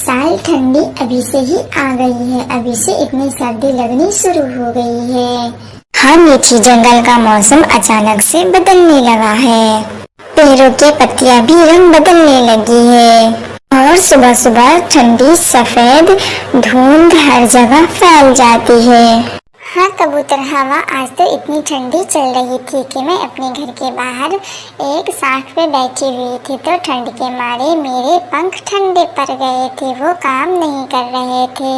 साल ठंडी अभी से ही आ गई है, अभी से इतनी सर्दी लगनी शुरू हो गई है। हाँ मीठी, जंगल का मौसम अचानक से बदलने लगा है। पेड़ों के पत्तियां भी रंग बदलने लगी है और सुबह सुबह ठंडी सफेद धुंध हर जगह फैल जाती है। हाँ कबूतर हवा, आज तो इतनी ठंडी चल रही थी कि मैं अपने घर के बाहर एक साख पे बैठी हुई थी तो ठंड के मारे मेरे पंख ठंडे पड़ गए थे, वो काम नहीं कर रहे थे।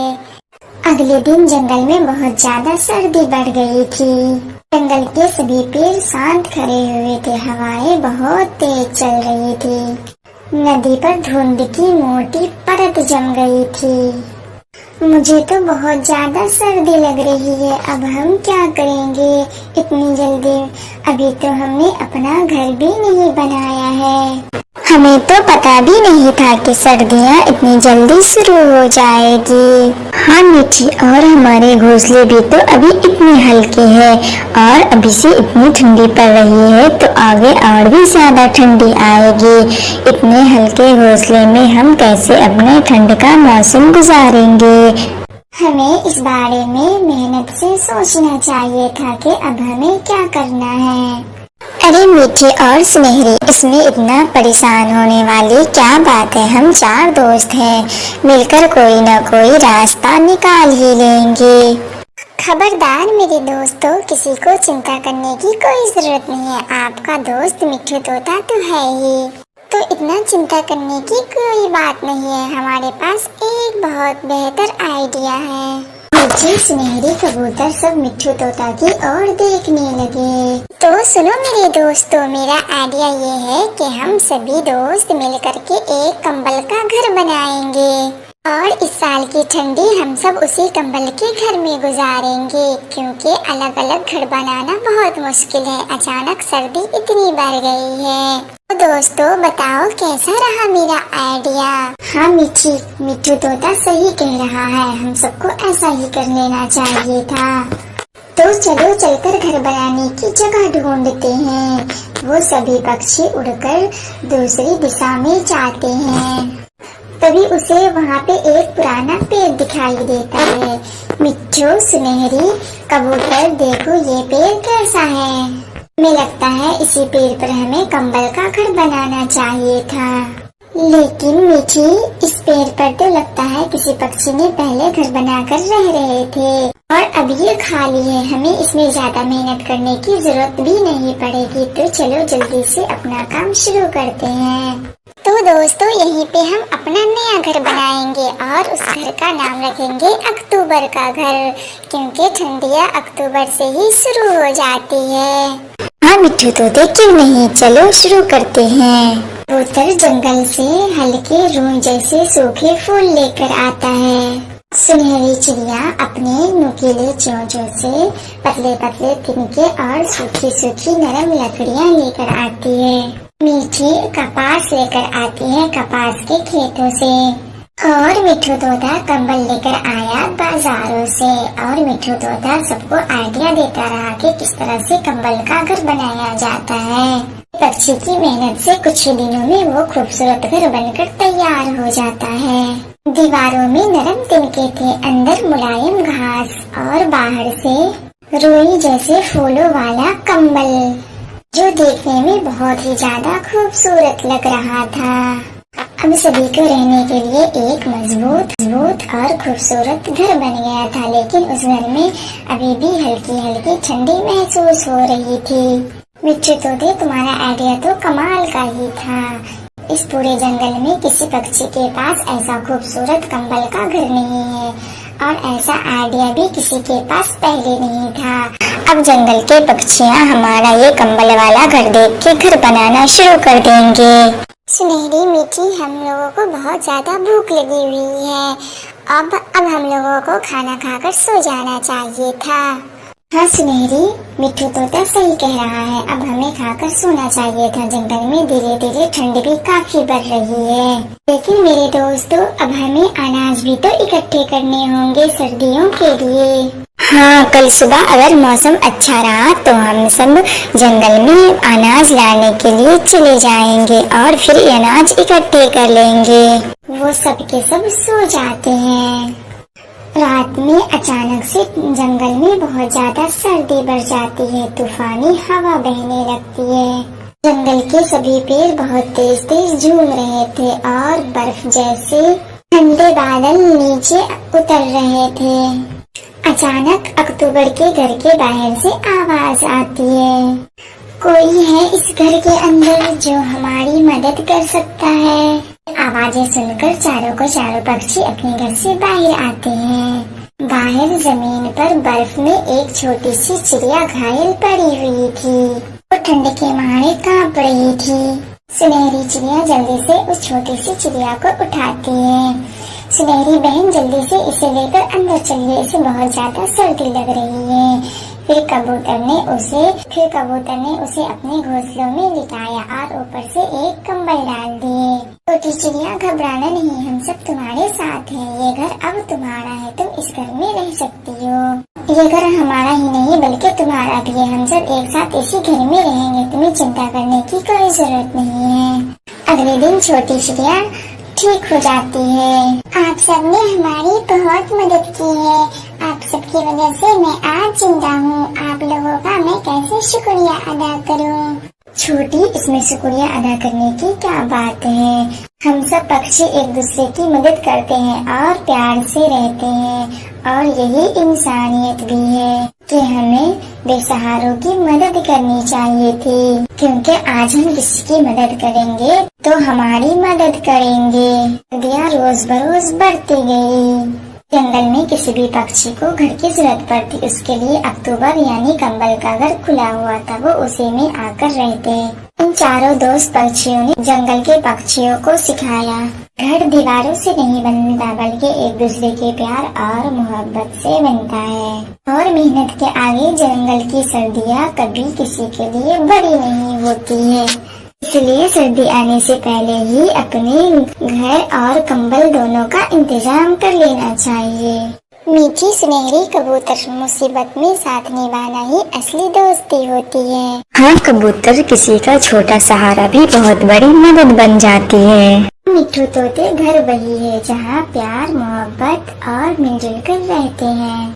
अगले दिन जंगल में बहुत ज्यादा सर्दी बढ़ गई थी। जंगल के सभी पेड़ शांत खड़े हुए थे, हवाएं बहुत तेज चल रही थी। नदी पर धुंध की मोटी परत जम गई थी। मुझे तो बहुत ज्यादा सर्दी लग रही है, अब हम क्या करेंगे इतनी जल्दी? अभी तो हमने अपना घर भी नहीं बनाया है। हमें तो पता भी नहीं था कि सर्दियाँ इतनी जल्दी शुरू हो जाएगी। हाँ मीठी, और हमारे घोंसले भी तो अभी इतने हल्के हैं और अभी से इतनी ठंडी पड़ रही है तो आगे और भी ज्यादा ठंडी आएगी। इतने हल्के घोंसले में हम कैसे अपने ठंड का मौसम गुजारेंगे? हमें इस बारे में मेहनत से सोचना चाहिए था कि अब हमें क्या करना है। अरे मीठी और सुनहरी, इसमें इतना परेशान होने वाली क्या बात है? हम 4 दोस्त हैं, मिलकर कोई न कोई रास्ता निकाल ही लेंगे। खबरदार मेरे दोस्तों, किसी को चिंता करने की कोई जरूरत नहीं है। आपका दोस्त मिट्ठू तोता तो है ही, तो इतना चिंता करने की कोई बात नहीं है। हमारे पास एक बहुत बेहतर आइडिया है। मीठी, सुनहरी, कबूतर सब मिट्ठू तोता की ओर देखने लगे। तो सुनो मेरे दोस्तों, मेरा आइडिया ये है कि हम सभी दोस्त मिलकर के एक कंबल का घर बनाएंगे और इस साल की ठंडी हम सब उसी कंबल के घर में गुजारेंगे, क्योंकि अलग अलग घर बनाना बहुत मुश्किल है। अचानक सर्दी इतनी बढ़ गई है। तो दोस्तों बताओ कैसा रहा मेरा आइडिया? हाँ मीठी, मिट्ठू तोता सही कह रहा है, हम सबको ऐसा ही कर लेना चाहिए था। तो चलो चलकर घर बनाने की जगह ढूंढते हैं। वो सभी पक्षी उड़कर दूसरी दिशा में जाते हैं। तभी उसे वहाँ पे एक पुराना पेड़ दिखाई देता है। मिट्ठू, सुनहरी, कबूतर, देखो ये पेड़ कैसा है। हमें लगता है इसी पेड़ पर हमें कंबल का घर बनाना चाहिए था। लेकिन मीठी, इस पेड़ पर तो लगता है किसी पक्षी ने पहले घर बनाकर रह रहे थे और अब ये खाली है। हमें इसमें ज्यादा मेहनत करने की जरूरत भी नहीं पड़ेगी। तो चलो जल्दी से अपना काम शुरू करते हैं। तो दोस्तों यहीं पे हम अपना नया घर बनाएंगे और उस घर का नाम रखेंगे अक्टूबर का घर, क्योंकि ठंडियाँ अक्टूबर से ही शुरू हो जाती है। हाँ मिट्ठू तोते, क्यों नहीं, चलो शुरू करते हैं। कबूतर जंगल से हल्के रूम जैसे सूखे फूल लेकर आता है। सुनहरी चिड़िया अपने नुकीले चोंचों से पतले पतले तिनके और सूखी सूखी नरम लकड़ियाँ लेकर आती है। मीठी कपास लेकर आती है कपास के खेतों से। और मिट्ठू तोता कंबल लेकर आया बाजारों से। और मिट्ठू तोता सबको आइडिया देता रहा कि किस तरह से कंबल का घर बनाया जाता है। पक्षी की मेहनत से कुछ ही दिनों में वो खूबसूरत घर बनकर तैयार हो जाता है। दीवारों में नरम तिनके थे, अंदर मुलायम घास और बाहर से रुई जैसे फूलों वाला कंबल, जो देखने में बहुत ही ज्यादा खूबसूरत लग रहा था। अब सभी को रहने के लिए एक मजबूत और खूबसूरत घर बन गया था, लेकिन उस घर में अभी भी हल्की हल्की ठंडी महसूस हो रही थी। मिट्ठू तोते, तुम्हारा आइडिया तो कमाल का ही था। इस पूरे जंगल में किसी पक्षी के पास ऐसा खूबसूरत कंबल का घर नहीं है और ऐसा आइडिया भी किसी के पास पहले नहीं था। अब जंगल के पक्षियाँ हमारा ये कंबल वाला घर देख के घर बनाना शुरू कर देंगे। सुनहरी, मीठी, हम लोगों को बहुत ज्यादा भूख लगी हुई है। अब हम लोगों को खाना खाकर सो जाना चाहिए था। हाँ सुनहरी, मिट्ठू तोता सही कह रहा है, अब हमें खाकर सोना चाहिए था। जंगल में धीरे धीरे ठंड भी काफी बढ़ रही है। लेकिन मेरे दोस्तों, अब हमें अनाज भी तो इकट्ठे करने होंगे सर्दियों के लिए। हाँ, कल सुबह अगर मौसम अच्छा रहा तो हम सब जंगल में अनाज लाने के लिए चले जाएंगे और फिर अनाज इकट्ठे कर लेंगे। वो सब के सब सो जाते हैं। रात में अचानक से जंगल में बहुत ज्यादा सर्दी बढ़ जाती है। तूफानी हवा बहने लगती है। जंगल के सभी पेड़ बहुत तेज तेज झूम रहे थे और बर्फ जैसे ठंडे बादल नीचे उतर रहे थे। अचानक अक्टूबर के घर के बाहर से आवाज आती है, कोई है इस घर के अंदर जो हमारी मदद कर सकता है। आवाजें सुनकर चारों पक्षी अपने घर से बाहर आते हैं। बाहर जमीन पर बर्फ में एक छोटी सी चिड़िया घायल पड़ी हुई थी। वो ठंड के मारे कांप रही थी। सुनहरी चिड़िया जल्दी से उस छोटी सी चिड़िया को उठाती है। सुनहरी बहन जल्दी से इसे लेकर अंदर चलिए, इसे बहुत ज्यादा सर्दी लग रही है। फिर कबूतर ने उसे अपने घोंसलों में लिटाया और ऊपर से एक कंबल डाल दिए। छोटी चिड़िया, घबराना नहीं, हम सब तुम्हारे साथ हैं। ये घर अब तुम्हारा है, तुम इस घर में रह सकती हो। ये घर हमारा ही नहीं बल्कि तुम्हारा भी है। हम सब एक साथ इसी घर में रहेंगे, तुम्हें चिंता करने की कोई जरूरत नहीं है। अगले दिन छोटी चिड़िया ठीक हो जाती है। आप सबने हमारी बहुत मदद की है। आप सबकी वजह से मैं आज जिंदा हूँ। आप लोगों का मैं कैसे शुक्रिया अदा करूँ? छोटी, इसमें शुक्रिया अदा करने की क्या बात है। हम सब पक्षी एक दूसरे की मदद करते हैं और प्यार से रहते हैं और यही इंसानियत भी है कि हमें बेसहारों की मदद करनी चाहिए थी, क्योंकि आज हम किसी की मदद करेंगे तो हमारी मदद करेंगे। सर्दियाँ रोज बरोज बढ़ती गई। जंगल में किसी भी पक्षी को घर की जरूरत पड़ती, उसके लिए अक्टूबर यानी कंबल का घर खुला हुआ था। वो उसी में आकर रहते। इन चारों दोस्त पक्षियों ने जंगल के पक्षियों को सिखाया, घर दीवारों से नहीं बनता बल्कि एक दूसरे के प्यार और मोहब्बत से बनता है। और मेहनत के आगे जंगल की सर्दियाँ कभी किसी के लिए बड़ी नहीं होती है। इसलिए सर्दी आने से पहले ही अपने घर और कंबल दोनों का इंतजाम कर लेना चाहिए। मीठी सुनहरी कबूतर, मुसीबत में साथ निभाना ही असली दोस्ती होती है। हाँ, कबूतर किसी का छोटा सहारा भी बहुत बड़ी मदद बन जाती है। मिट्ठू तोते, घर वही है जहाँ प्यार, मोहब्बत और मिलजुल कर रहते हैं।